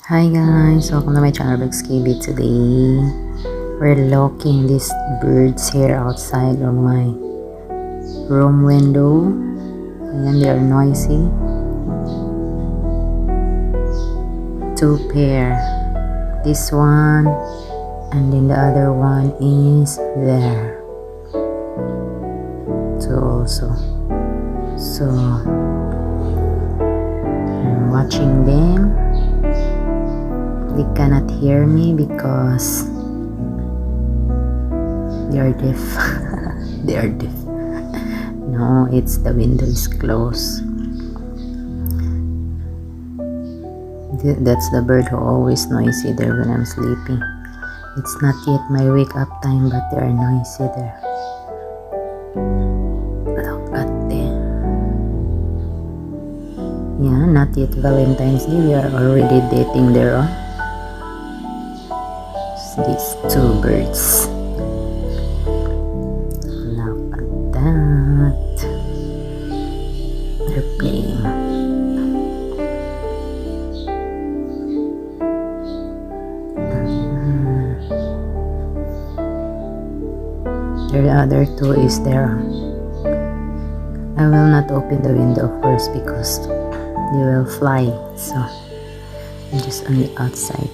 Hi guys, welcome to my channel KB. Today we're looking these birds here outside of my room window. Ayan, they are noisy. Two pair, this one and then the other one is there. So I'm watching them. They cannot hear me because they are deaf. They are deaf. No, it's the window is closed. That's the bird who always noisy there when I'm sleeping. It's not yet my wake up time, but they are noisy there. Look at them. Yeah, not yet Valentines Day. We are already dating there on. These two birds. Look at that. They're playing. The other two is there. I will not open the window first because they will fly. So I'm just on the outside.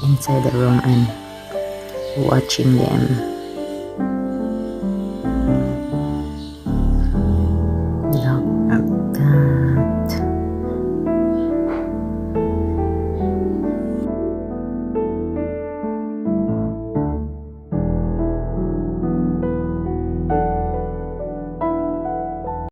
Inside the room and watching them.